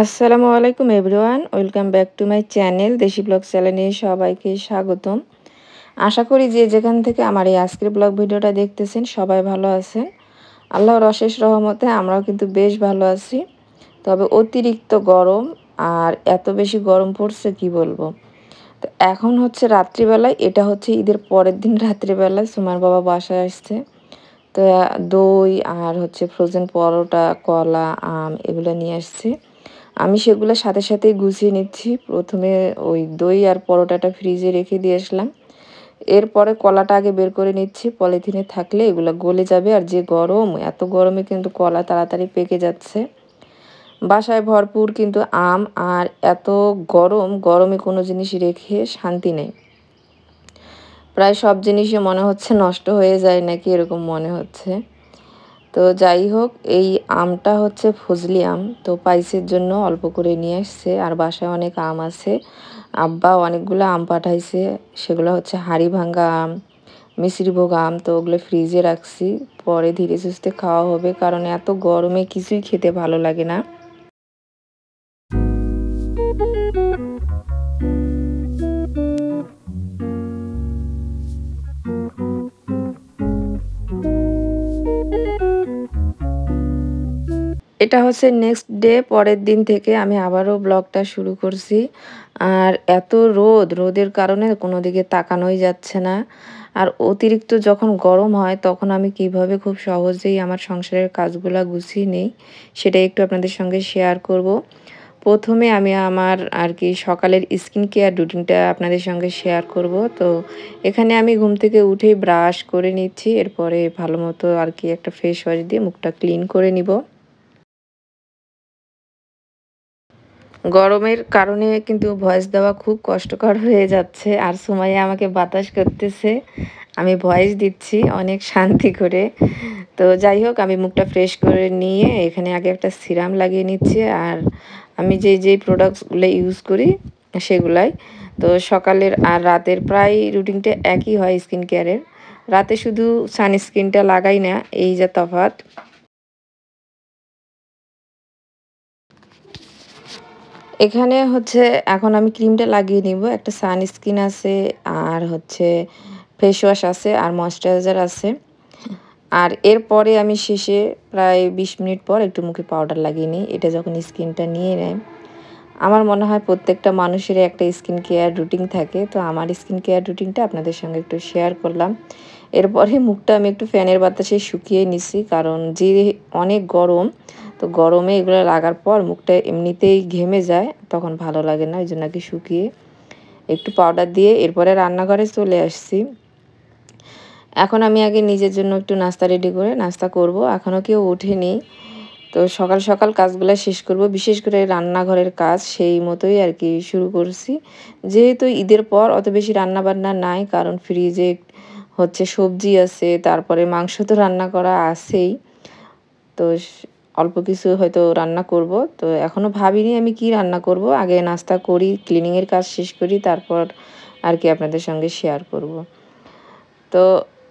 আসসালামু আলাইকুম everyone, welcome back to my channel দেশি ব্লগ চ্যানেলে সবাইকে স্বাগতম। আশা করি যে যেখান থেকে আমার এই আজকের ব্লগ ভিডিওটা দেখতেছেন সবাই ভালো আছেন। আল্লাহর অশেষ রহমতে আমরাও কিন্তু বেশ ভালো আছি। তবে অতিরিক্ত গরম, আর এত বেশি গরম পড়ছে কি বলবো। তো এখন হচ্ছে রাত্রিবেলায়, এটা হচ্ছে ঈদের পরের দিন রাত্রিবেলায় সুমার বাবা বাসায় আসছে। তো দই আর হচ্ছে ফ্রোজেন পরোটা, কলা, আম এগুলো নিয়ে আসছে। আমি সেগুলো সাথে সাথেই গুছিয়ে নিচ্ছি। প্রথমে ওই দই আর পরোটাটা ফ্রিজে রেখে দিয়ে আসলাম। এরপরে কলাটা আগে বের করে নিচ্ছি, পলিথিনে থাকলে এগুলো গলে যাবে। আর যে গরম, এত গরমে কিন্তু কলা তাড়াতাড়ি পেকে যাচ্ছে। বাসায় ভরপুর কিন্তু আম, আর এত গরম, গরমে কোনো জিনিস রেখে শান্তি নেই। প্রায় সব জিনিসই মনে হচ্ছে নষ্ট হয়ে যায় নাকি এরকম মনে হচ্ছে। তো যাই হোক, এই আমটা হচ্ছে ফজলি আম, তো পাইসের জন্য অল্প করে নিয়ে আসছে। আর বাসায় অনেক আম আছে, আব্বা অনেকগুলো আম পাঠাইছে। সেগুলো হচ্ছে হাড়ি ভাঙ্গা আম, মিশ্রিভোগ আম। তো ওগুলো ফ্রিজে রাখছি, পরে ধীরে সুস্থে খাওয়া হবে, কারণ এত গরমে কিছুই খেতে ভালো লাগে না। এটা হচ্ছে নেক্সট ডে, পরের দিন থেকে আমি আবারও ব্লগটা শুরু করছি। আর এত রোদ, রোদের কারণে কোনো দিকে তাকানোই যাচ্ছে না। আর অতিরিক্ত যখন গরম হয় তখন আমি কিভাবে খুব সহজেই আমার সংসারের কাজগুলা গুছিয়ে নেই, সেটাই একটু আপনাদের সঙ্গে শেয়ার করব। প্রথমে আমি আমার আর কি সকালের স্কিন কেয়ার রুটিনটা আপনাদের সঙ্গে শেয়ার করব। তো এখানে আমি ঘুম থেকে উঠেই ব্রাশ করে নিচ্ছি, এরপরে ভালো মতো আর কি একটা ফেস ওয়াশ দিয়ে মুখটা ক্লিন করে নিব। গরমের কারণে কিন্তু ভয়েস দেওয়া খুব কষ্টকর হয়ে যাচ্ছে। আর সুমাইয়া আমাকে বাতাস করতেছে, আমি ভয়েস দিচ্ছি অনেক শান্তি করে। তো যাই হোক, আমি মুখটা ফ্রেশ করে নিয়ে এখানে আগে একটা সিরাম লাগিয়ে নিচ্ছি। আর আমি যেই প্রোডাক্টসগুলো ইউজ করি সেগুলাই। তো সকালের আর রাতের প্রায় রুটিনটা একই হয় স্কিন কেয়ারের। রাতে শুধু সানস্ক্রিনটা লাগাই না, এই যে তফাৎ। এখানে হচ্ছে এখন আমি ক্রিমটা লাগিয়ে নিব। একটা সানস্ক্রিন আছে, আর হচ্ছে ফেস ওয়াশ আছে, আর ময়েশ্চারাইজার আছে। আর এরপরে আমি শেষে প্রায় ২০ মিনিট পর একটু মুখে পাউডার লাগিয়ে নিই। এটা যখন স্কিনটা নিয়ে নেয়, আমার মনে হয় প্রত্যেকটা মানুষেরই একটা স্কিন কেয়ার রুটিন থাকে। তো আমার স্কিন কেয়ার রুটিনটা আপনাদের সঙ্গে একটু শেয়ার করলাম। এরপরে মুখটা আমি একটু ফ্যানের বাতাসে শুকিয়ে নিছি, কারণ যে অনেক গরম। তো গরমে এগুলো লাগার পর মুখটা এমনিতেই ঘেমে যায়, তখন ভালো লাগে না। ওই জন্য কি শুকিয়ে একটু পাউডার দিয়ে এরপরে রান্নাঘরে চলে আসছি। এখন আমি আগে নিজের জন্য একটু নাস্তা রেডি করে নাস্তা করব। এখনও কেউ ওঠেনি। তো সকাল সকাল কাজগুলো শেষ করব, বিশেষ করে রান্নাঘরের কাজ সেই মতোই আর কি শুরু করছি। যেহেতু ঈদের পর অত বেশি রান্না বান্না নাই, কারণ ফ্রিজে হচ্ছে সবজি আছে, তারপরে মাংস তো রান্না করা আছেই। তো অল্প কিছু হয়তো রান্না করব। তো এখনও ভাবিনি আমি কি রান্না করব, আগে নাস্তা করি, ক্লিনিংয়ের কাজ শেষ করি, তারপর আর কি আপনাদের সঙ্গে শেয়ার করব। তো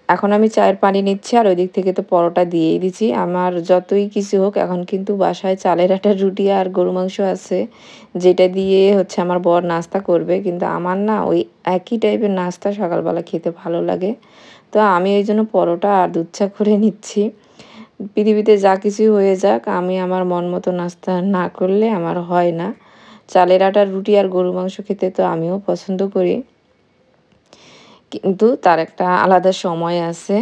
এখন আমি চায়ের পানি নিচ্ছি, আর ওই দিক থেকে তো পরোটা দিয়েই দিছি। আমার যতই কিছু হোক, এখন কিন্তু বাসায় চালের আটার রুটি আর গরু মাংস আছে, যেটা দিয়ে হচ্ছে আমার বর নাস্তা করবে। কিন্তু আমার না ওই একই টাইপের নাস্তা সকালবেলা খেতে ভালো লাগে। তো আমি ওই জন্য পরোটা আর দুধ চা করে নিচ্ছি। পৃথিবীতে যা কিছুই হয়ে যাক, আমি আমার মন মতো নাস্তা না করলে আমার হয় না। চালের আটার রুটি আর গরু মাংস খেতে তো আমিও পছন্দ করি, কিন্তু তার একটা আলাদা সময় আছে।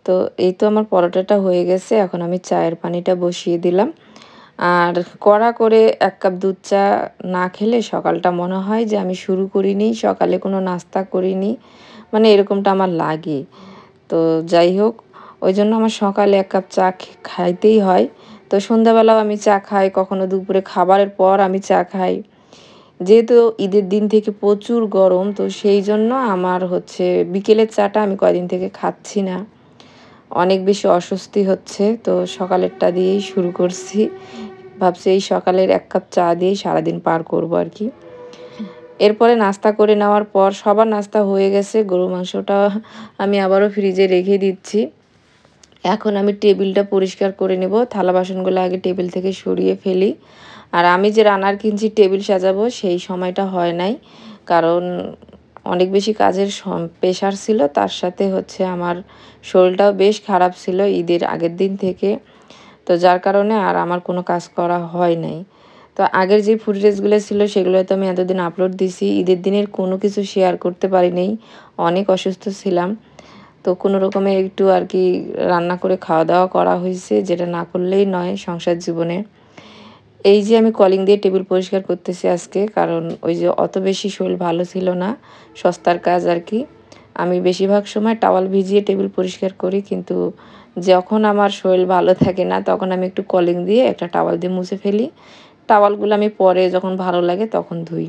তো এই তো আমার পরোটাটা হয়ে গেছে, এখন আমি চায়ের পানিটা বসিয়ে দিলাম। আর কড়া করে ১ কাপ দুধ চা না খেলে সকালটা মনে হয় যে আমি শুরু করিনি, সকালে কোনো নাস্তা করিনি, মানে এরকমটা আমার লাগে। তো যাই হোক, ওই জন্য আমার সকালে ১ কাপ চা খাইতেই হয়। তো সন্ধ্যাবেলাও আমি চা খাই, কখনো দুপুরে খাবারের পর আমি চা খাই। যেহেতু ঈদের দিন থেকে প্রচুর গরম, তো সেই জন্য আমার হচ্ছে বিকেলের চাটা আমি কয়দিন থেকে খাচ্ছি না। অনেক বেশি অস্বস্তি হচ্ছে, তো সকালেরটা দিয়েই শুরু করছি। ভাবছি এই সকালের ১ কাপ চা দিয়েই সারাদিন পার করব আর কি। এরপরে নাস্তা করে নেওয়ার পর সবার নাস্তা হয়ে গেছে, গরুর মাংসটা আমি আবারও ফ্রিজে রেখে দিচ্ছি। এখন আমি টেবিলটা পরিষ্কার করে নেব, থালা বাসনগুলো আগে টেবিল থেকে সরিয়ে ফেলি। আর আমি যে রান্নার কিনছি টেবিল সাজাবো সেই সময়টা হয় নাই। কারণ অনেক বেশি কাজের প্রেশার ছিল। তার সাথে হচ্ছে আমার শরীরটাও বেশ খারাপ ছিল ঈদের আগের দিন থেকে। তো যার কারণে আর আমার কোনো কাজ করা হয় নাই। তো আগের যে ফুটেজগুলো ছিল সেগুলো তো আমি এতদিন আপলোড দিছি। ঈদের দিনের কোনো কিছু শেয়ার করতে পারি নাই। অনেক অসুস্থ ছিলাম। তো কোনো রকমে একটু আর কি রান্না করে খাওয়া-দাওয়া করা হইছে, যেটা না করলেই নয় সংসার জীবনে। এই যে আমি কলিং দিয়ে টেবিল পরিষ্কার করতেছি আজকে, কারণ ওই যে অত বেশি শরীর ভালো ছিল না, সস্তার কাজ আর কি। আমি বেশিরভাগ সময় টাওয়াল ভিজিয়ে টেবিল পরিষ্কার করি, কিন্তু যখন আমার শরীর ভালো থাকে না তখন আমি একটু কলিং দিয়ে একটা টাওয়াল দিয়ে মুছে ফেলি। টাওয়ালগুলো আমি পরে যখন ভালো লাগে তখন ধুই।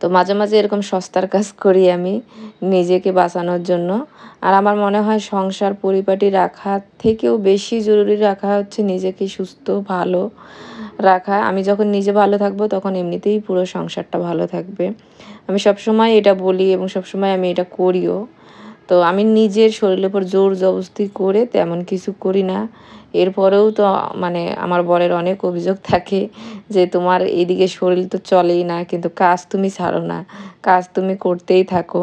তো মাঝে, মাঝে এরকম সস্তার কাজ করি আমি নিজেকে বাঁচানোর জন্য। আর আমার মনে হয় সংসার পরিপাটি রাখার থেকেও বেশি জরুরি রাখা হচ্ছে নিজেকে সুস্থ, ভালো রাখা। আমি যখন নিজে ভালো থাকবো তখন এমনিতেই পুরো সংসারটা ভালো থাকবে। আমি সবসময় এটা বলি এবং সবসময় আমি এটা করিও। তো আমি নিজের শরীরের উপর জোর জবরদস্তি করে তেমন কিছু করি না। এরপরেও তো মানে আমার বরের অনেক অভিযোগ থাকে যে, "তোমার এদিকে শরীর তো চলেই না, কিন্তু কাজ তুমি ছাড়ো না। কাজ তুমি করতেই থাকো।"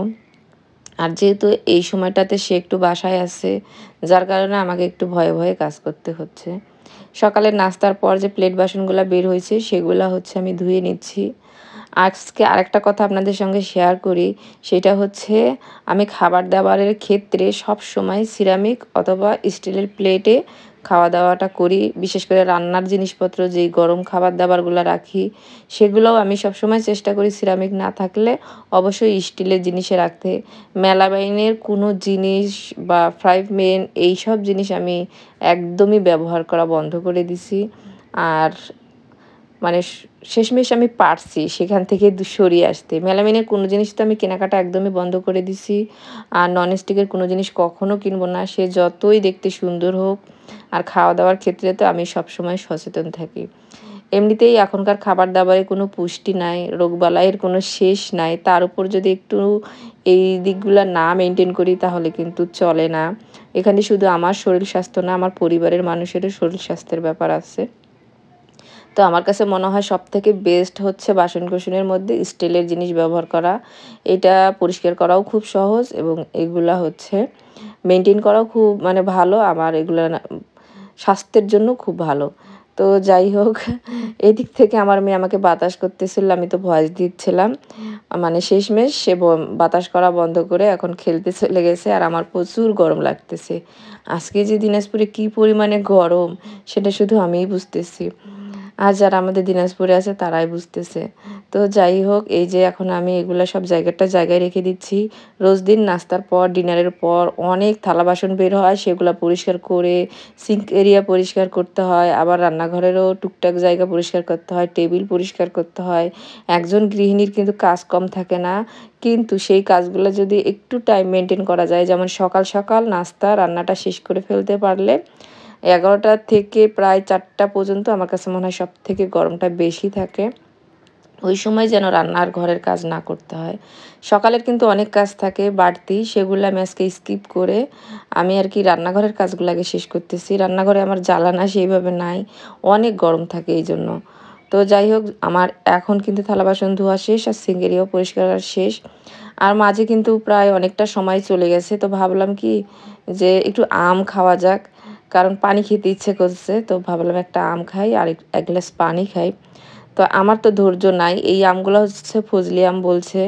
আর যেহেতু এই সময়টাতে সে একটু বাসায় আছে, যার কারণে আমাকে একটু ভয়ে, ভয়ে কাজ করতে হচ্ছে। সকালের নাস্তার পর যে প্লেট বাসনগুলা বের হইছে সেগুলা হচ্ছে আমি ধুয়ে নিচ্ছি। আজকে আরেকটা কথা আপনাদের সঙ্গে শেয়ার করি, সেটা হচ্ছে আমি খাবার-দাবারের ক্ষেত্রে সবসময় সিরামিক অথবা স্টিলের প্লেটে খাওয়া-দাওয়াটা করি। বিশেষ করে রান্নার জিনিসপত্র যেই গরম খাবার-দাবারগুলা রাখি, সেগুলোও আমি সবসময় চেষ্টা করি সিরামিক না থাকলে অবশ্যই স্টিলের জিনিসে রাখতে। মেলামাইনের কোনো জিনিস বা ফ্রাই প্যান এইসব জিনিস আমি একদমই ব্যবহার করা বন্ধ করে দিছি। আর মানে শেষমেশ আমি পারছি সেখান থেকে সরিয়ে আসতে। মেলামাইনের কোনো জিনিস তো আমি কেনাকাটা একদমই বন্ধ করে দিছি। আর ননস্টিকের কোনো জিনিস কখনো কিনবো না। সে যতই দেখতে সুন্দর হোক। আর খাওয়া-দাওয়ার ক্ষেত্রে তো আমি সবসময় সচেতন থাকি। এমনিতেই এখনকার খাবার-দাবারে কোনো পুষ্টি নাই, রোগবালাইয়ের কোনো শেষ নাই। তার উপর যদি একটু এই দিকগুলা না মেইনটেইন করি তাহলে কিন্তু চলে না। এখানে শুধু আমার শরীর স্বাস্থ্য না, আমার পরিবারের মানুষেরও শরীর স্বাস্থ্যের ব্যাপার আছে। তো আমার কাছে মনে হয় সবথেকে বেস্ট হচ্ছে বাসন-কোসনের মধ্যে স্টিলের জিনিস ব্যবহার করা। এটা পরিষ্কার করাও খুব সহজ এবং এগুলা হচ্ছে মেইনটেইন করাও খুব মানে ভালো। আমার এগুলা স্বাস্থ্যের জন্য খুব ভালো। তো যাই হোক, এদিক থেকে আমার মেয়ে আমাকে বাতাস করতেছিল, আমি তো ভয়েস দিচ্ছিলাম। মানে শেষমেশ সে বাতাস করা বন্ধ করে এখন খেলতে চলে গেছে আর আমার প্রচুর গরম লাগতেছে। আজকে যে দিনাজপুরে কী পরিমাণে গরম সেটা শুধু আমিই বুঝতেছি। আর যারা আমাদের দিনাজপুরে আছে তারাই বুঝতেছে। তো যাই হোক, এই যে এখন আমি এগুলা সব জায়গায় রেখে দিচ্ছি। রোজ দিন নাস্তার পর, ডিনারের পর অনেক থালা বাসন বের হয়, সেগুলা পরিষ্কার করে সিঙ্ক এরিয়া পরিষ্কার করতে হয়। আবার রান্নাঘরেরও টুকটাক জায়গা পরিষ্কার করতে হয়, টেবিল পরিষ্কার করতে হয়। একজন গৃহিণীর কিন্তু কাজ কম থাকে না। কিন্তু সেই কাজগুলো যদি একটু টাইম মেইনটেইন করা যায়, যেমন সকাল, সকাল নাস্তা রান্নাটা শেষ করে ফেলতে পারলে ১১টা থেকে প্রায় ৪টা পর্যন্ত আমার কাছে মনে হয় সবথেকে গরমটা বেশি থাকে। ওই সময় যেন রান্নার ঘরের কাজ না করতে হয়। সকালের কিন্তু অনেক কাজ থাকে বাড়তি, সেগুলো আমি আজকে স্কিপ করে আমি আর কি রান্নাঘরের কাজগুলো আগে শেষ করতেছি। রান্নাঘরে আমার জ্বালানা সেইভাবে নাই। অনেক গরম থাকে এইজন্য। তো যাই হোক, আমার এখন কিন্তু থালা বাসন ধোয়া শেষ আর সিঙ্ক এরিয়াও পরিষ্কার করা শেষ। আর মাঝে কিন্তু প্রায় অনেকটা সময় চলে গেছে। তো ভাবলাম কি যে একটু আম খাওয়া যাক। কারণ পানি খেতে ইচ্ছে করছে। তো ভাবলাম একটা আম খাই আর এক গ্লাস পানি খাই। তো আমার তো ধৈর্য নাই। এই আমগুলো হচ্ছে ফজলি আম বলছে।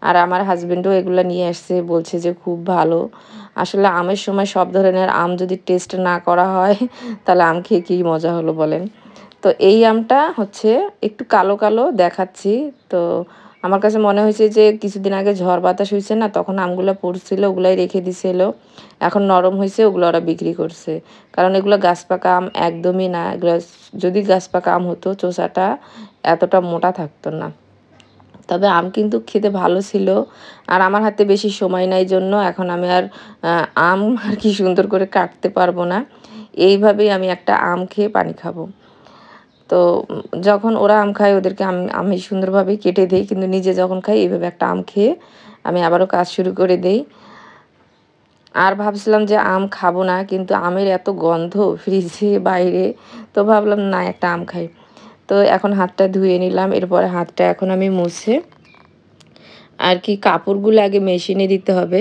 আর আমার হাসব্যান্ডও এগুলা নিয়ে আসছে, বলছে যে খুব ভালো। আসলে আমের সময় সব ধরনের আম যদি টেস্ট না করা হয় তাহলে আম খেয়ে কী মজা হলো বলেন? তো এই আমটা হচ্ছে একটু কালো, কালো দেখাচ্ছি। তো আমার কাছে মনে হয়েছে যে কিছুদিন আগে ঝড় বাতাস হইছে না? তখন আমগুলা পড়ছিল, ওগুলাই রেখে দিছিল। এখন নরম হইছে, ওগুলো ওরা বিক্রি করছে। কারণ এগুলো গাছপাকা আম একদমই না। এগুলা যদি গাছপাকা আম হতো চোষাটা এতটা মোটা থাকতো না। তবে আম কিন্তু খেতে ভালো ছিল। আর আমার হাতে বেশি সময় নাই জন্য এখন আমি আর আ আম আর কি সুন্দর করে কাটতে পারবো না। এইভাবেই আমি একটা আম খেয়ে পানি খাবো। তো যখন ওরা আম খায় ওদেরকে আমি সুন্দরভাবে কেটে দেই। কিন্তু নিজে যখন খাই এইভাবে একটা আম খেয়ে আমি আবারও কাজ শুরু করে দেই। আর ভাবছিলাম যে আম খাবো না, কিন্তু আমের এত গন্ধ ফ্রিজে বাইরে, তো ভাবলাম না একটা আম খাই। তো এখন হাতটা ধুয়ে নিলাম, এরপরে হাতটা এখন আমি মুছে আর কি কাপড়গুলো আগে মেশিনে দিতে হবে।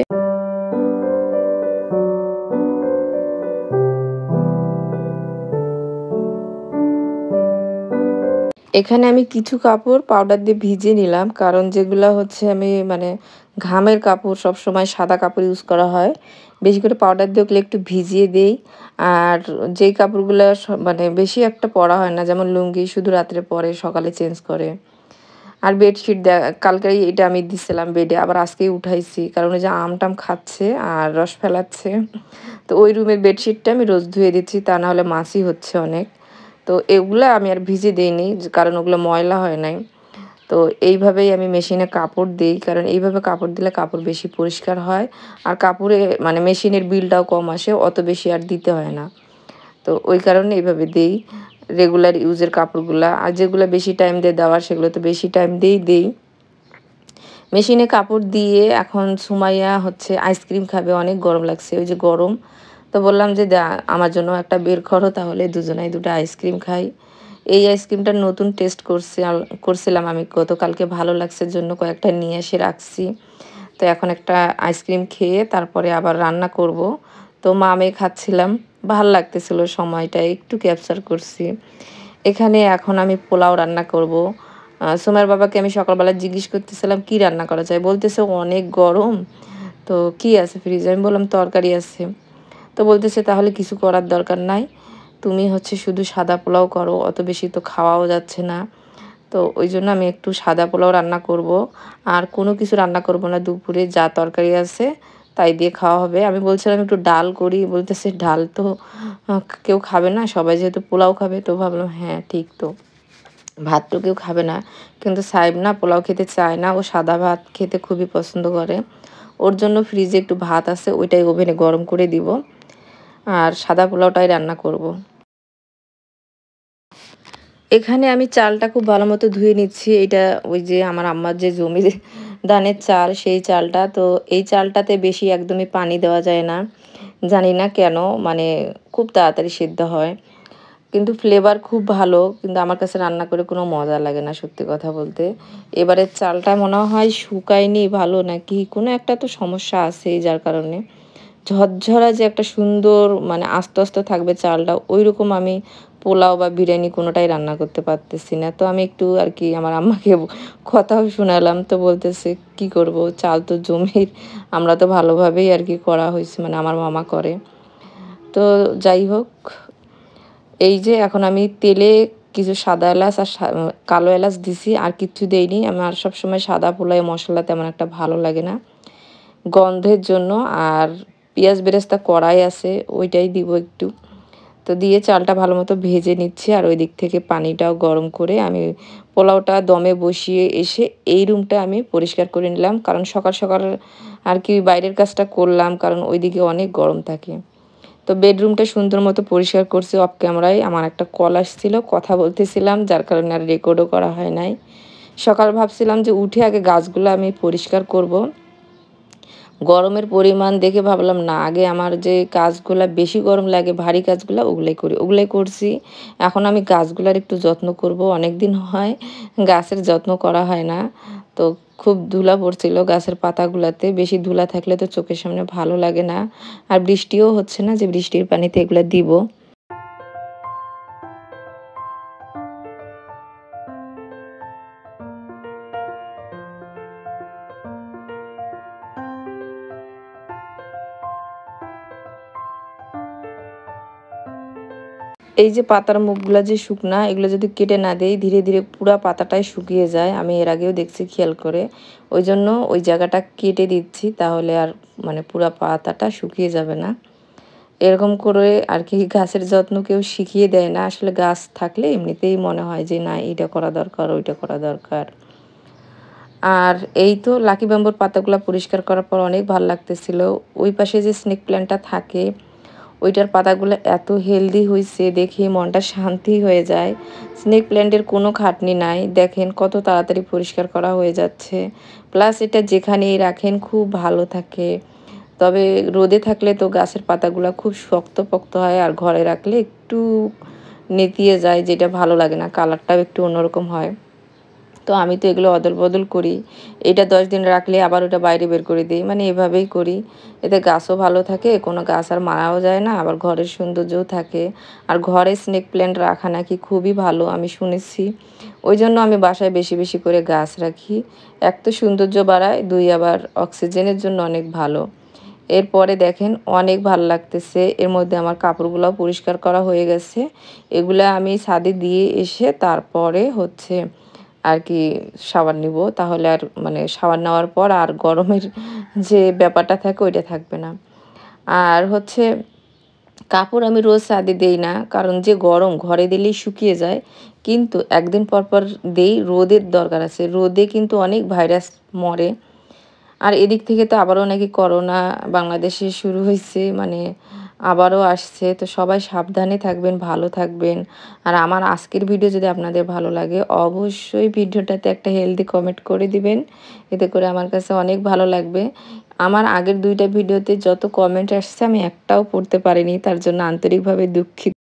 এখানে আমি কিছু কাপড় পাউডার দিয়ে ভিজিয়ে নিলাম, কারণ যেগুলা হচ্ছে আমি মানে ঘামের কাপড় সবসময় সাদা কাপড় ইউজ করা হয়, বেশি করে পাউডার দিয়ে ওগুলো একটু ভিজিয়ে দেই। আর যেই কাপড়গুলো মানে বেশি একটা পরা হয় না, যেমন লুঙ্গি শুধু রাত্রে পরে সকালে চেঞ্জ করে। আর বেডশিট কালকেই এটা আমি দিছিলাম বেডে, আবার আজকেই উঠাইছি, কারণ ওই যে আম টাম খাচ্ছে আর রস ফেলাচ্ছে। তো ওই রুমের বেডশিটটা আমি রোজ ধুয়ে দিচ্ছি, তা না হলে মাছি হচ্ছে অনেক। তো এগুলা আমি আর ভিজে দেইনি, কারণ ওগুলো ময়লা হয় নাই। তো এইভাবেই আমি মেশিনে কাপড় দেই, কারণ এইভাবে কাপড় দিলে কাপড় বেশি পরিষ্কার হয়। আর কাপড়ে মানে মেশিনের বিলটাও কম আসে, অত বেশি আর দিতে হয় না। তো ওই কারণে এইভাবে দেই রেগুলার ইউজের কাপড়গুলা। আর যেগুলো বেশি টাইম দিয়ে দেওয়ার সেগুলো তো বেশি টাইম দিয়েই দেই। মেশিনে কাপড় দিয়ে এখন সুমাইয়া হচ্ছে আইসক্রিম খাবে, অনেক গরম লাগছে, ওই যে গরম। তো বললাম যে আমার জন্য একটা বের করো, তাহলে দুজনাই দুটো আইসক্রিম খাই। এই আইসক্রিমটা নতুন টেস্ট করছিলাম আমি গতকালকে, ভালো লাগছে জন্য কয়েকটা নিয়ে এসে রাখছি। তো এখন একটা আইসক্রিম খেয়ে তারপরে আবার রান্না করব। তো মা আমি খাচ্ছিলাম, ভাল লাগতেছিল, সময়টা একটু ক্যাপচার করছি। এখানে এখন আমি পোলাও রান্না করব। সুমাইয়ার বাবাকে আমি সকালবেলা জিজ্ঞেস করতেছিলাম কি রান্না করা যায়, বলতেছে অনেক গরম, তো কি আছে ফ্রিজে, আমি বললাম তরকারি আছে। তো বলতেছে তাহলে কিছু করার দরকার নাই, তুমি হচ্ছে শুধু সাদা পোলাও করো, অত বেশি তো খাওয়াও যাচ্ছে না। তো ওই জন্য আমি একটু সাদা পোলাও রান্না করব, আর কোনো কিছু রান্না করব না, দুপুরে যা তরকারি আছে তাই দিয়ে খাওয়া হবে। আমি বলছিলাম একটু ডাল করি, বলতেছে ডাল তো কেউ খাবে না, সবাই যেহেতু পোলাও খাবে। তো ভাবলাম হ্যাঁ ঠিক তো, ভাত তো কেউ খাবে না, কিন্তু সাহেব না পোলাও খেতে চায় না, ও সাদা ভাত খেতে খুবই পছন্দ করে। ওর জন্য ফ্রিজে একটু ভাত আছে, ওইটাই ওভেনে গরম করে দিব, আর সাদা পোলাওটাই রান্না করব। এখানে আমি চালটা খুব ভালো মতো ধুয়ে নিচ্ছি। এটা ওই যে আমার আম্মার যে জমির ধানের চাল, সেই চালটা। তো এই চালটাতে বেশি একদমই পানি দেওয়া যায় না, জানি না কেন, মানে খুব তাড়াতাড়ি সিদ্ধ হয়, কিন্তু ফ্লেভার খুব ভালো, কিন্তু আমার কাছে রান্না করে কোনো মজা লাগে না সত্যি কথা বলতে। এবারের চালটা মনে হয় শুকায়নি ভালো, নাকি কোনো একটা তো সমস্যা আছেই, যার কারণে ঝরঝরা যে একটা সুন্দর মানে আস্তে আস্তে থাকবে চালটা, ওইরকম আমি পোলাও বা বিরিয়ানি কোনোটাই রান্না করতে পারতেছি না। তো আমি একটু আর কি আমার আম্মাকে কথাও শোনালাম, তো বলতেছে কি করব, চাল তো জমির, আমরা তো ভালোভাবেই আর কি করা হয়েছে, মানে আমার মামা করে। তো যাই হোক, এই যে এখন আমি তেলে কিছু সাদা এলাচ আর কালো এলাচ দিছি, আর কিচ্ছু দেইনি। আমার সবসময় সাদা পোলাও মশলা তেমন একটা ভালো লাগে না গন্ধের জন্য। আর পেঁয়াজ বেরেস্তা কড়াই আছে, ওইটাই দিব একটু। তো দিয়ে চালটা ভালো মতো ভেজে নিচ্ছি, আর ওই দিক থেকে পানিটাও গরম করে আমি পোলাওটা দমে বসিয়ে এসে এই রুমটা আমি পরিষ্কার করে নিলাম, কারণ সকাল সকাল আর কি বাইরের কাজটা করলাম, কারণ ওইদিকে অনেক গরম থাকে। তো বেডরুমটা সুন্দর মতো পরিষ্কার করছি অফ ক্যামেরায়। আমার একটা কল আসছিল, কথা বলতেছিলাম, যার কারণে আর রেকর্ডও করা হয় নাই। সকাল ভাবছিলাম যে উঠে আগে গাছগুলো আমি পরিষ্কার করব, গরমের পরিমাণ দেখে ভাবলাম না, আগে আমার যে কাজগুলা বেশি গরম লাগে ভারী কাজগুলা ওগুলাই করি, ওগুলাই করছি। এখন আমি গাছগুলার একটু যত্ন করব, অনেক দিন হয় গাছের যত্ন করা হয় না। তো খুব ধুলা পড়ছিল গাছের পাতাগুলাতে, বেশি ধুলা থাকলে তো চোখের সামনে ভালো লাগে না। আর বৃষ্টিও হচ্ছে না যে বৃষ্টির পানিতে এগুলা দিব। এই যে পাতার মুখগুলা যে শুকনা, এগুলো যদি কেটে না দেই ধীরে ধীরে পুরা পাতাটাই শুকিয়ে যায়, আমি এর আগেও দেখছি খেয়াল করে। ওই জন্য ওই জায়গাটা কেটে দিচ্ছি, তাহলে আর মানে পুরা পাতাটা শুকিয়ে যাবে না। এরকম করে আর কি গাছের যত্ন কেউ শিখিয়ে দেয় না, আসলে গাছ থাকলে এমনিতেই মনে হয় যে না এইটা করা দরকার, ওইটা করা দরকার। আর এই তো লাকি ব্যাম্বুর পাতাগুলা পরিষ্কার করার পর অনেক ভাল লাগতেছিল। ওই পাশে যে স্নেক প্ল্যান্টটা থাকে, ওইটার পাতাগুলো এত হেলদি হইছে, দেখে মনটা শান্তি হয়ে যায়। স্নেক প্ল্যান্টের কোনো খাটনি নাই, দেখেন কত তাড়াতাড়ি পরিষ্কার করা হয়ে যাচ্ছে। প্লাস এটা যেখানেই রাখেন খুব ভালো থাকে। তবে রোদে থাকলে তো গাছের পাতাগুলা খুব শক্ত-পোক্ত হয়, আর ঘরে রাখলে একটু নেতিয়ে যায়, যেটা ভালো লাগে না, কালারটাও একটু অন্যরকম হয়। তো আমি তো এগুলো অদল-বদল করি। এটা ১০ দিন রাখলে আবার ওটা বাইরে বের করে দেই। মানে এভাবেই করি। এতে গাছও ভালো থাকে, কোনো গাছ আর মারাও যায় না, আবার ঘরের সৌন্দর্যও থাকে। আর ঘরে স্নেক প্ল্যান্ট রাখা নাকি খুবই ভালো আমি শুনেছি। ওইজন্য আমি বাসায় বেশি, বেশি করে গাছ রাখি। এক তো সৌন্দর্য বাড়ায়, ২ আবার অক্সিজেনের জন্য অনেক ভালো। এরপরে দেখেন অনেক ভাল লাগতেছে। এর মধ্যে আমার কাপড়গুলাও পরিষ্কার করা হয়ে গেছে। এগুলা আমি ছাদে দিয়ে এসে তারপরে হচ্ছে আর কি শাওয়ার নিব। তাহলে আর মানে শাওয়ার নেওয়ার পর আর গরমের যে ব্যাপারটা থাকে ওইটা থাকবে না। আর হচ্ছে কাপড় আমি রোজ ছাদে দেই না। কারণ যে গরম ঘরে দিলেই শুকিয়ে যায়। কিন্তু একদিন পর, পর দেই, রোদের দরকার আছে। রোদে কিন্তু অনেক ভাইরাস মরে। আর এদিক থেকে তো আবারও নাকি করোনা বাংলাদেশে শুরু হইছে। মানে আবারও আসছে। তো সবাই সাবধানে থাকবেন, ভালো থাকবেন। আর আমার আজকের ভিডিও যদি আপনাদের ভালো লাগে, অবশ্যই ভিডিওটাতে একটা হেলদি কমেন্ট করে দিবেন। এতে করে আমার কাছে অনেক ভালো লাগবে। আমার আগের ২ টা ভিডিওতে যত কমেন্ট আসছে আমি একটাও পড়তে পারিনি। তার জন্য আন্তরিকভাবে দুঃখিত।